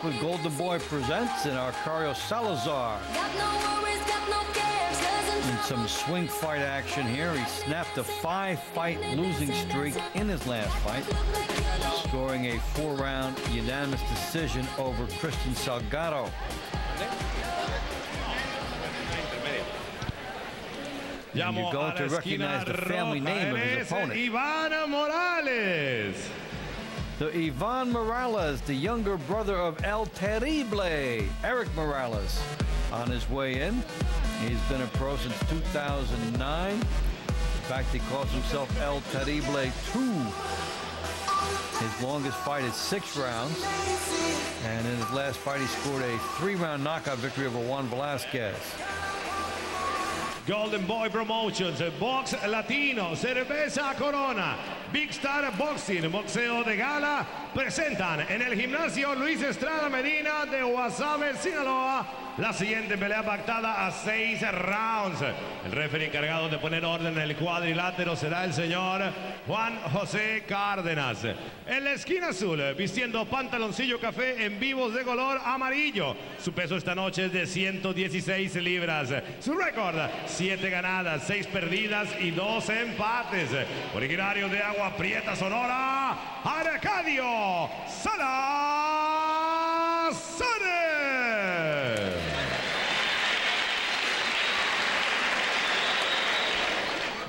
with Golden Boy Presents and Arcadio Salazar. In some swing fight action here, he snapped a 5-fight losing streak in his last fight, scoring a 4-round unanimous decision over Christian Salgado. And you're going to recognize the family name of his opponent. Erik Morales. So Erik Morales, the younger brother of El Terrible, Erik Morales, on his way in. He's been a pro since 2009. In fact, he calls himself El Terrible 2. His longest fight is 6 rounds. And in his last fight, he scored a 3-round knockout victory over Juan Velasquez. Golden Boy Promotions, Box Latino, Cerveza Corona, Big Star Boxing, Boxeo de Gala, presentan en el gimnasio Luis Estrada Medina de Guasave, Sinaloa, la siguiente pelea pactada a 6 rounds. El referee encargado de poner orden en el cuadrilátero será el señor Juan José Cárdenas. En la esquina azul, vistiendo pantaloncillo café en vivos de color amarillo. Su peso esta noche es de 116 libras. Su récord, 7 ganadas, 6 perdidas y 2 empates. Originario de Agua Prieta, Sonora, Arcadio Salazar.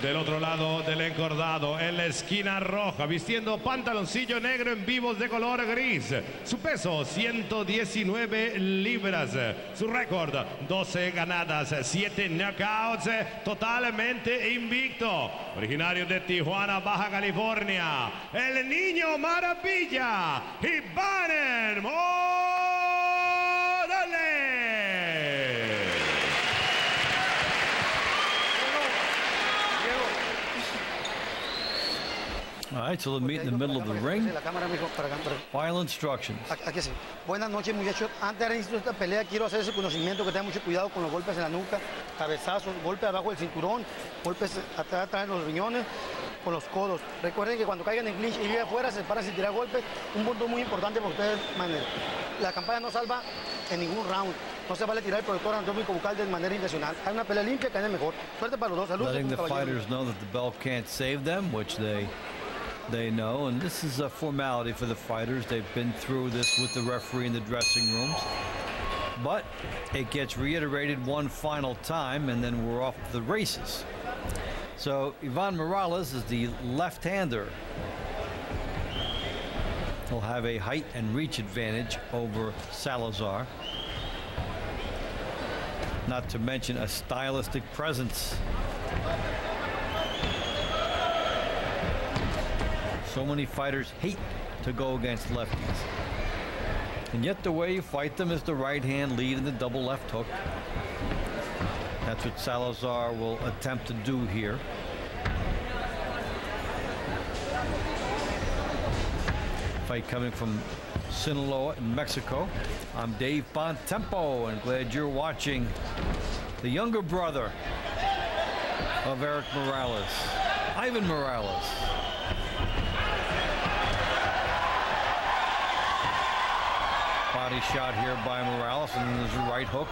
Del otro lado del encordado, en la esquina roja, vistiendo pantaloncillo negro en vivos de color gris. Su peso, 119 libras. Su récord, 12 ganadas, 7 knockouts, totalmente invicto. Originario de Tijuana, Baja California, el niño maravilla, Erik Morales. All right, so they'll meet in the middle of the ring. Final instructions. Aquí sí. Buenas noches, muchachos. Antes de iniciar esta pelea, quiero hacer ese conocimiento que tengan mucho cuidado con los golpes en la nuca, cabezazos, golpes abajo del cinturón, golpes atrás de los riñones, con los codos. Recuerden que cuando caigan en clinch y viven afuera, se paran sin tirar golpes. Un punto muy importante para ustedes, la campana no salva en ningún round. No se vale tirar el protector anatómico bucal de manera intencional. Hay una pelea limpia que es mejor. Suerte para los dos. Saludos. Letting the fighters know that the belt can't save them, which they know, and this is a formality for the fighters. They've been through this with the referee in the dressing rooms. But it gets reiterated one final time, and then we're off to the races. So Erik Morales is the left-hander. He'll have a height and reach advantage over Salazar. Not to mention a stylistic presence. So many fighters hate to go against lefties. And yet the way you fight them is the right hand lead and the double left hook. That's what Salazar will attempt to do here. Fight coming from Sinaloa in Mexico. I'm Dave Bontempo, and glad you're watching the younger brother of Erik Morales, Erik Morales. Body shot here by Morales, and then there's a right hook.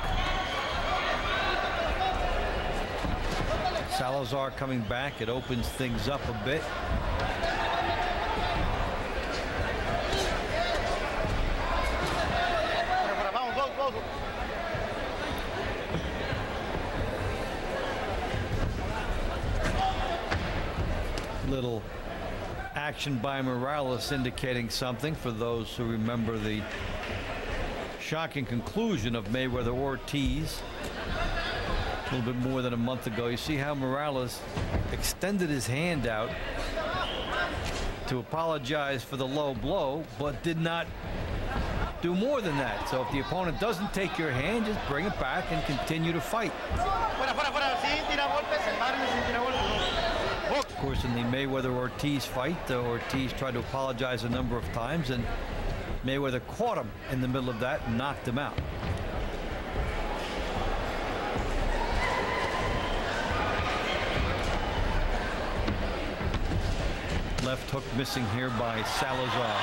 Salazar coming back. It opens things up a bit. Little action by Morales indicating something for those who remember the shocking conclusion of Mayweather-Ortiz a little bit more than a month ago. You see how Morales extended his hand out to apologize for the low blow, but did not do more than that. So if the opponent doesn't take your hand, just bring it back and continue to fight. Of course, in the Mayweather-Ortiz fight, Ortiz tried to apologize a number of times, and Mayweather caught him in the middle of that and knocked him out. Left hook missing here by Salazar.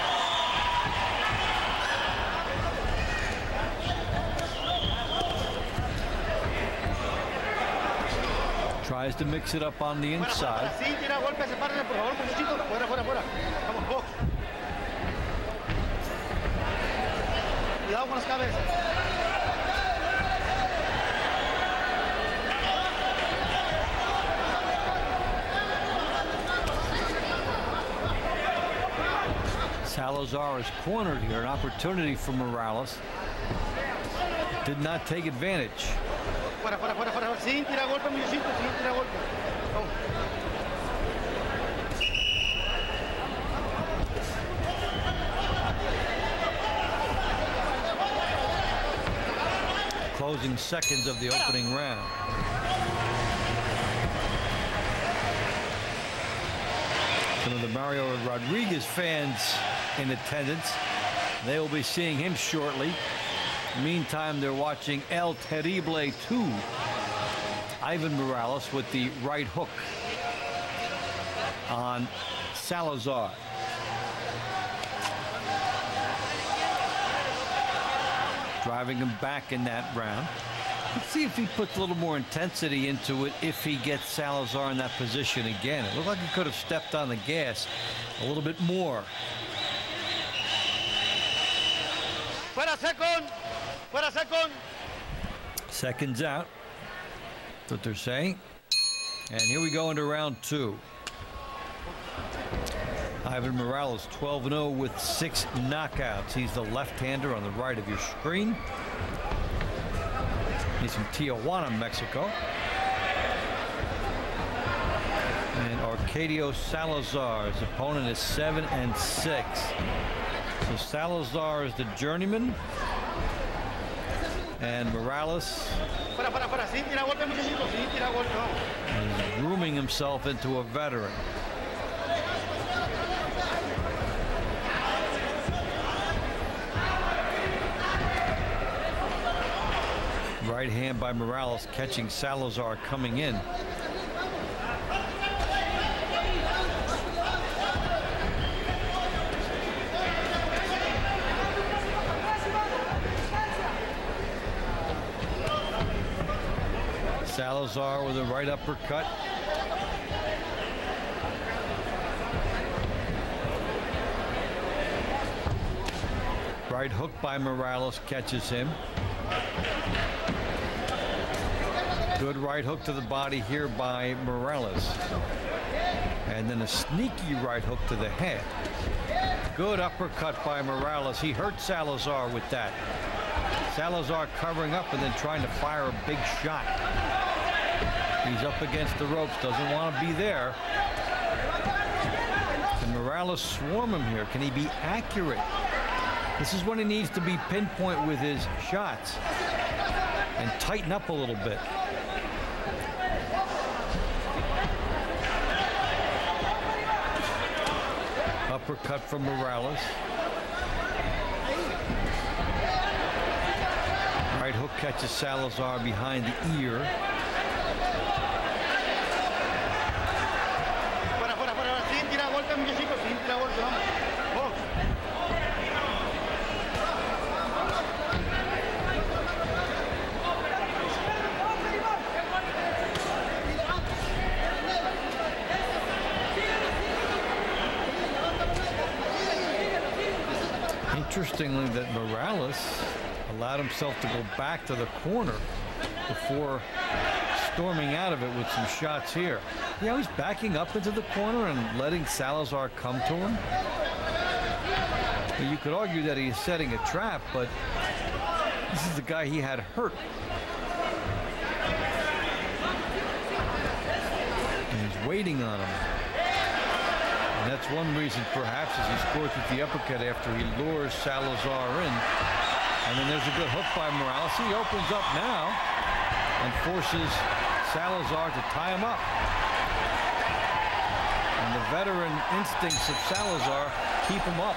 Tries to mix it up on the inside. Sí, tira golpe, sepárate, por favor, muchachito. Fuera, fuera, fuera. Vamos, box. Cuidado con las cabezas. Salazar is cornered here, an opportunity for Morales. Did not take advantage. Fuera, fuera, fuera, fuera. Sin tirar golpe, muchachito, sin tirar golpe. Vamos. Closing seconds of the opening round. Some of the Mario Rodriguez fans in attendance. They will be seeing him shortly. Meantime, they're watching El Terrible 2. Ivan Morales with the right hook on Salazar. Driving him back in that round. Let's see if he puts a little more intensity into it if he gets Salazar in that position again. It looked like he could have stepped on the gas a little bit more. Fuera, second. Fuera, second. Seconds out. That's what they're saying. And here we go into round two. Ivan Morales 12-0 with 6 knockouts. He's the left-hander on the right of your screen. He's from Tijuana, Mexico. And Arcadio Salazar, his opponent, is 7-6. So Salazar is the journeyman. And Morales is grooming himself into a veteran. Right hand by Morales catching Salazar coming in. Salazar with a right uppercut. Right hook by Morales catches him. Good right hook to the body here by Morales. And then a sneaky right hook to the head. Good uppercut by Morales. He hurt Salazar with that. Salazar covering up and then trying to fire a big shot. He's up against the ropes, doesn't want to be there. Can Morales swarm him here? Can he be accurate? This is when he needs to be pinpoint with his shots and tighten up a little bit. Uppercut from Morales. Right hook catches Salazar behind the ear. Fuera, fuera, fuera. Sin tirar golpe, muchachito, sin tirar golpe. Vamos. Box. Interestingly, that Morales allowed himself to go back to the corner before storming out of it with some shots here. Yeah, he's backing up into the corner and letting Salazar come to him. Well, you could argue that he's setting a trap, but this is the guy he had hurt. And he's waiting on him. And that's one reason, perhaps, as he scores with the uppercut after he lures Salazar in. And then there's a good hook by Morales. He opens up now and forces Salazar to tie him up. And the veteran instincts of Salazar keep him up.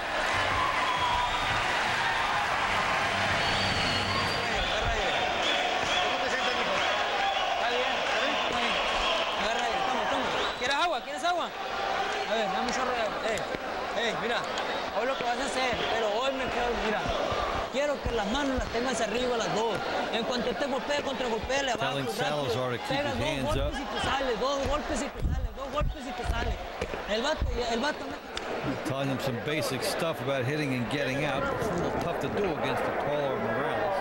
¿Quieres agua? ¿Quieres agua? A ver, dame un chorro de agua. Mira, hoy lo que vas a hacer, pero hoy me quedo, mira. quiero que las manos las tengas arriba las dos. En cuanto te golpee contra golpee, le bajas Telling Salazar to keep his hands up. y te sale, dos golpes y te sale, dos golpes y te sale. El vato Telling him some basic stuff about hitting and getting out. It's a little tough to do against the taller Morales.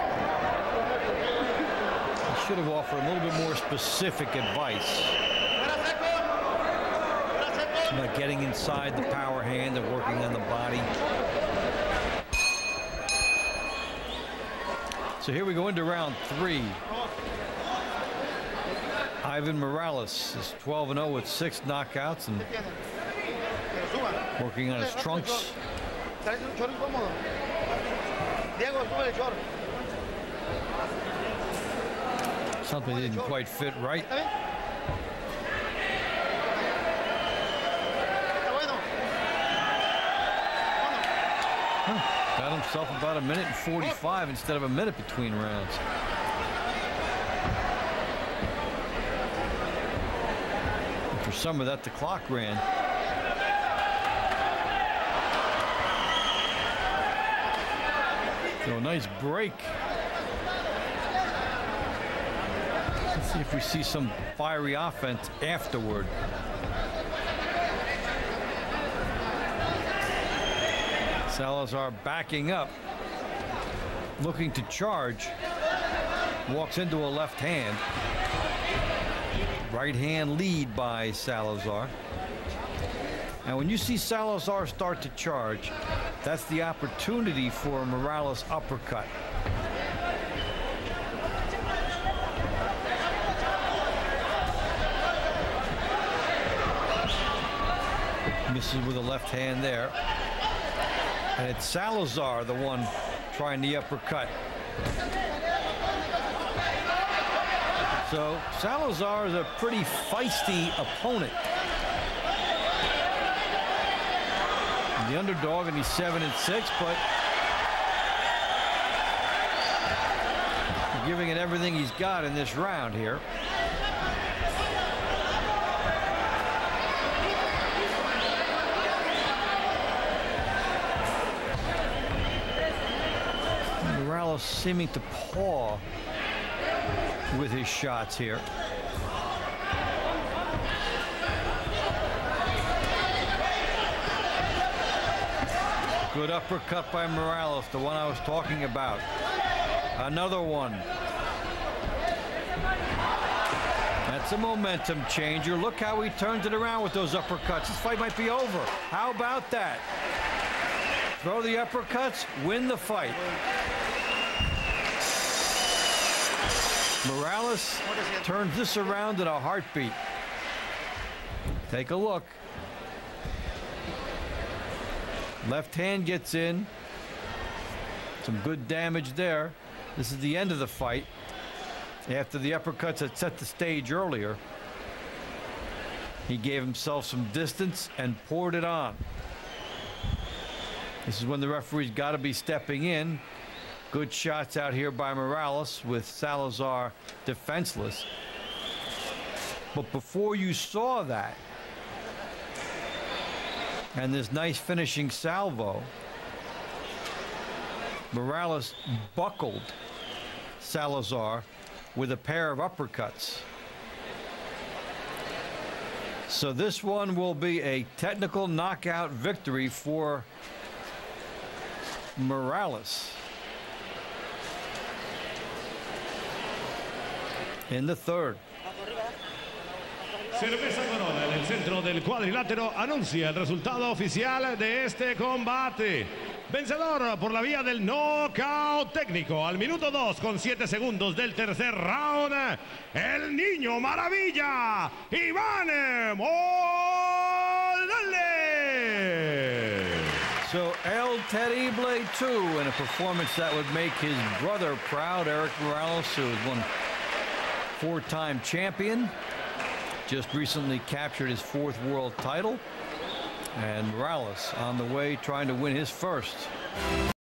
He should have offered a little bit more specific advice about getting inside the power hand and working on the body. So here we go into round 3. Ivan Morales is 12-0 with 6 knockouts and working on his trunks. Something didn't quite fit right. Got himself about 1:45 instead of a minute between rounds. And for some of that, the clock ran. So a nice break. Let's see if we see some fiery offense afterward. Salazar backing up, looking to charge. Walks into a left hand. Right hand lead by Salazar. And when you see Salazar start to charge, that's the opportunity for a Morales uppercut. Misses with a left hand there. And it's Salazar, the one trying the uppercut. So Salazar is a pretty feisty opponent. The underdog, and he's 7-6, but giving it everything he's got in this round here. Morales seeming to paw with his shots here. Good uppercut by Morales, the one I was talking about. Another one. That's a momentum changer. Look how he turns it around with those uppercuts. This fight might be over. How about that? Throw the uppercuts, win the fight. Morales turns this around in a heartbeat. Take a look. Left hand gets in. Some good damage there. This is the end of the fight. After the uppercuts that set the stage earlier, he gave himself some distance and poured it on. This is when the referee's got to be stepping in. Good shots out here by Morales with Salazar defenseless. But before you saw that, and this nice finishing salvo, Morales buckled Salazar with a pair of uppercuts. So this one will be a technical knockout victory for Morales. In the third. Cerveza Corona en el centro del cuadrilátero anuncia el resultado oficial de este combate. Vencedor por la vía del knockout técnico al minuto 2 con 7 segundos del tercer round, el niño maravilla, Iván Morales. So El Terrible 2 in a performance that would make his brother proud, Erik Morales, who is one 4-time champion. Just recently captured his 4th world title, and Morales on the way trying to win his first.